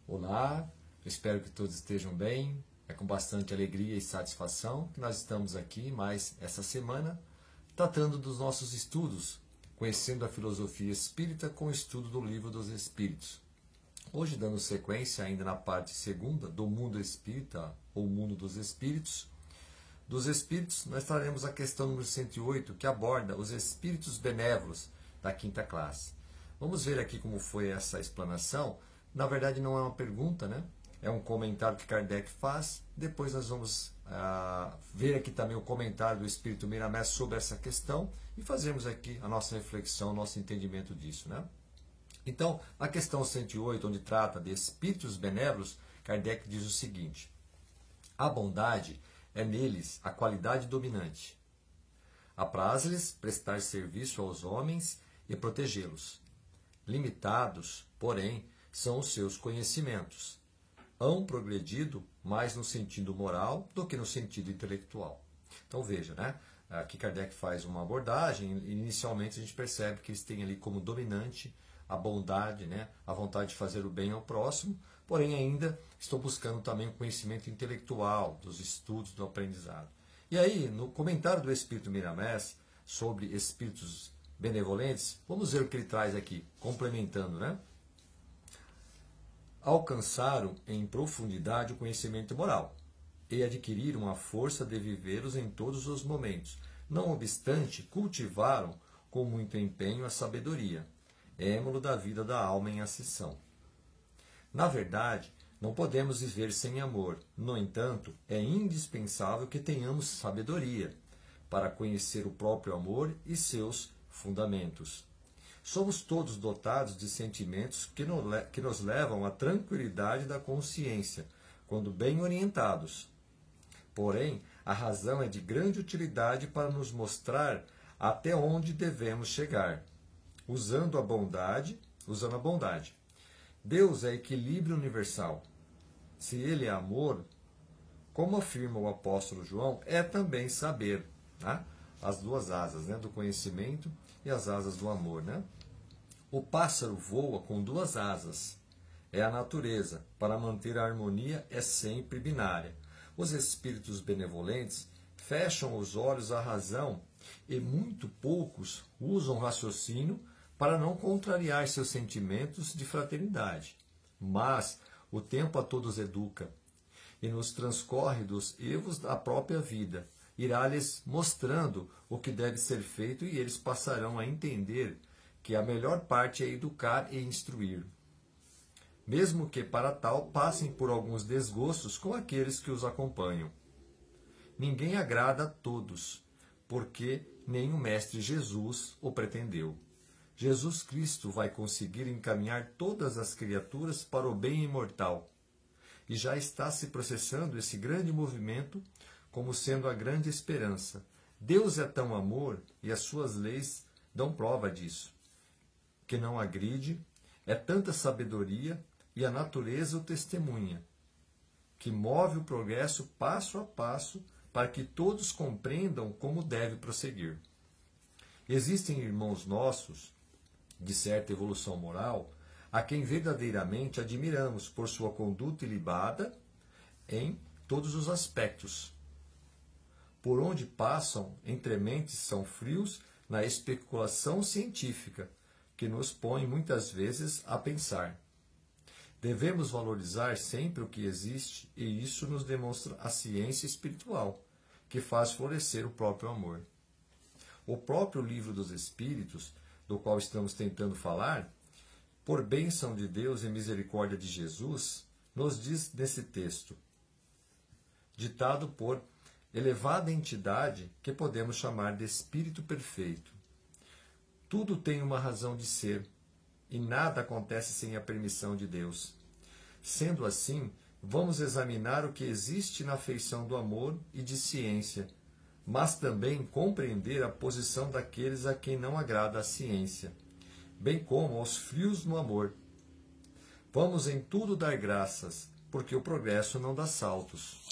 Olá, espero que todos estejam bem. É com bastante alegria e satisfação que nós estamos aqui mais essa semana tratando dos nossos estudos, conhecendo a filosofia espírita com o estudo do Livro dos Espíritos. Hoje, dando sequência ainda na parte segunda do mundo espírita ou mundo dos espíritos, nós traremos a questão número 108, que aborda os espíritos benévolos da quinta classe. Vamos ver aqui como foi essa explanação. Na verdade, não é uma pergunta, né? É um comentário que Kardec faz. Depois nós vamos ver aqui também o comentário do Espírito Miramés sobre essa questão e fazermos aqui a nossa reflexão, o nosso entendimento disso, né? Então, a questão 108, onde trata de espíritos benévolos, Kardec diz o seguinte: a bondade é neles a qualidade dominante. Apraz-lhes prestar serviço aos homens e protegê-los. Limitados, porém, são os seus conhecimentos. Hão progredido mais no sentido moral do que no sentido intelectual. Então veja, né? Aqui Kardec faz uma abordagem. Inicialmente a gente percebe que eles têm ali como dominante a bondade, né? A vontade de fazer o bem ao próximo, porém ainda estão buscando também o conhecimento intelectual, dos estudos, do aprendizado. E aí, no comentário do Espírito Miramés sobre espíritos benevolentes, vamos ver o que ele traz aqui, complementando, né? Alcançaram em profundidade o conhecimento moral e adquiriram a força de vivê-los em todos os momentos. Não obstante, cultivaram com muito empenho a sabedoria, émulo da vida da alma em ascensão. Na verdade, não podemos viver sem amor. No entanto, é indispensável que tenhamos sabedoria para conhecer o próprio amor e seus fundamentos. Somos todos dotados de sentimentos que nos levam à tranquilidade da consciência, quando bem orientados. Porém, a razão é de grande utilidade para nos mostrar até onde devemos chegar, usando a bondade. Deus é equilíbrio universal. Se Ele é amor, como afirma o apóstolo João, é também saber, né? As duas asas, né? Do conhecimento e as asas do amor, né? O pássaro voa com duas asas. É a natureza. Para manter a harmonia é sempre binária. Os espíritos benevolentes fecham os olhos à razão e muito poucos usam raciocínio para não contrariar seus sentimentos de fraternidade. Mas o tempo a todos educa, e nos transcorre dos erros da própria vida irá-lhes mostrando o que deve ser feito, e eles passarão a entender que a melhor parte é educar e instruir, mesmo que para tal passem por alguns desgostos com aqueles que os acompanham. Ninguém agrada a todos, porque nem o Mestre Jesus o pretendeu. Jesus Cristo vai conseguir encaminhar todas as criaturas para o bem imortal. E já está se processando esse grande movimento como sendo a grande esperança. Deus é tão amor e as suas leis dão prova disso, que não agride, é tanta sabedoria e a natureza o testemunha, que move o progresso passo a passo para que todos compreendam como deve prosseguir. Existem irmãos nossos de certa evolução moral, a quem verdadeiramente admiramos por sua conduta ilibada em todos os aspectos. Por onde passam, entre mentes são frios na especulação científica, que nos põe muitas vezes a pensar. Devemos valorizar sempre o que existe, e isso nos demonstra a ciência espiritual, que faz florescer o próprio amor. O próprio Livro dos Espíritos, do qual estamos tentando falar, por bênção de Deus e misericórdia de Jesus, nos diz nesse texto, ditado por elevada entidade que podemos chamar de Espírito Perfeito: tudo tem uma razão de ser, e nada acontece sem a permissão de Deus. Sendo assim, vamos examinar o que existe na feição do amor e de ciência, mas também compreender a posição daqueles a quem não agrada a ciência, bem como aos frios no amor. Vamos em tudo dar graças, porque o progresso não dá saltos.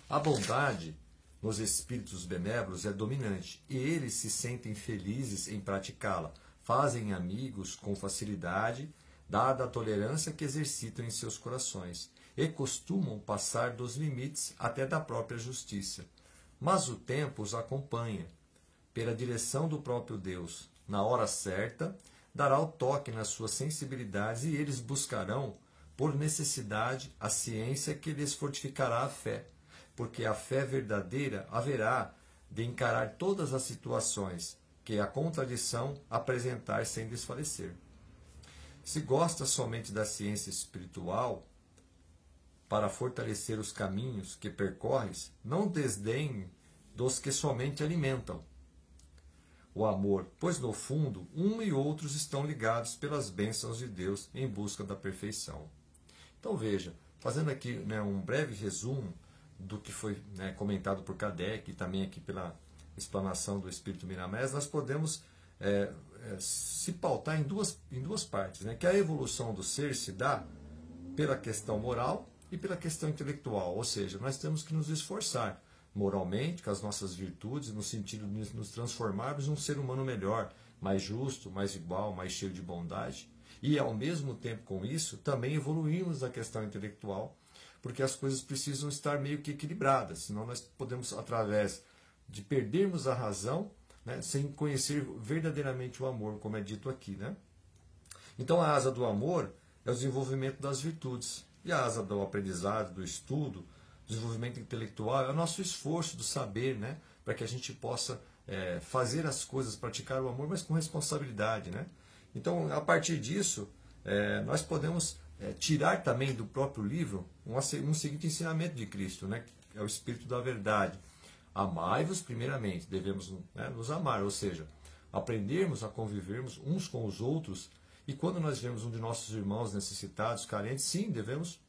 A bondade nos espíritos benévolos é dominante, e eles se sentem felizes em praticá-la, fazem amigos com facilidade, dada a tolerância que exercitam em seus corações, e costumam passar dos limites até da própria justiça. Mas o tempo os acompanha, pela direção do próprio Deus. Na hora certa, dará o toque nas suas sensibilidades e eles buscarão, por necessidade, a ciência que lhes fortificará a fé, porque a fé verdadeira haverá de encarar todas as situações que a contradição apresentar sem desfalecer. Se gosta somente da ciência espiritual, para fortalecer os caminhos que percorres, não desdenhe dos que somente alimentam o amor, pois no fundo, um e outros estão ligados pelas bênçãos de Deus em busca da perfeição. Então veja, fazendo aqui um breve resumo do que foi comentado por Kardec e também aqui pela explanação do Espírito Miramés, nós podemos se pautar em duas partes, que a evolução do ser se dá pela questão moral e pela questão intelectual, ou seja, nós temos que nos esforçar moralmente, com as nossas virtudes, no sentido de nos transformarmos num ser humano melhor, mais justo, mais igual, mais cheio de bondade. E, ao mesmo tempo com isso, também evoluímos na questão intelectual, porque as coisas precisam estar meio que equilibradas, senão nós podemos, através de perdermos a razão, sem conhecer verdadeiramente o amor, como é dito aqui. Então, a asa do amor é o desenvolvimento das virtudes, e a asa do aprendizado, do estudo, desenvolvimento intelectual, é o nosso esforço do saber, para que a gente possa fazer as coisas, praticar o amor, mas com responsabilidade. Então, a partir disso, nós podemos tirar também do próprio livro um seguinte ensinamento de Cristo, que é o Espírito da Verdade. Amai-vos primeiramente, devemos nos amar, ou seja, aprendermos a convivermos uns com os outros, e quando nós vemos um de nossos irmãos necessitados, carentes, sim, devemos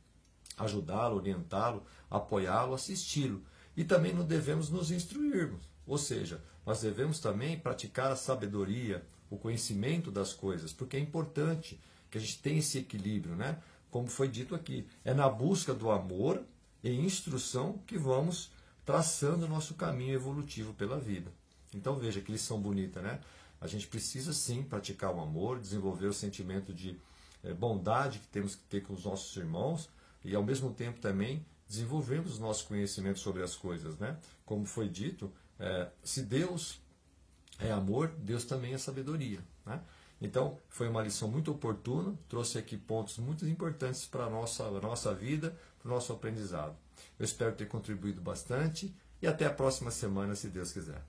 ajudá-lo, orientá-lo, apoiá-lo, assisti-lo. E também não devemos nos instruirmos, ou seja, nós devemos também praticar a sabedoria, o conhecimento das coisas, porque é importante que a gente tenha esse equilíbrio, Como foi dito aqui, é na busca do amor e instrução que vamos traçando o nosso caminho evolutivo pela vida. Então veja que lição bonita, A gente precisa sim praticar o amor, desenvolver o sentimento de bondade que temos que ter com os nossos irmãos, e ao mesmo tempo também desenvolvemos o nosso conhecimento sobre as coisas. Como foi dito, se Deus é amor, Deus também é sabedoria. Então, foi uma lição muito oportuna, trouxe aqui pontos muito importantes para a nossa vida, para o nosso aprendizado. Eu espero ter contribuído bastante e até a próxima semana, se Deus quiser.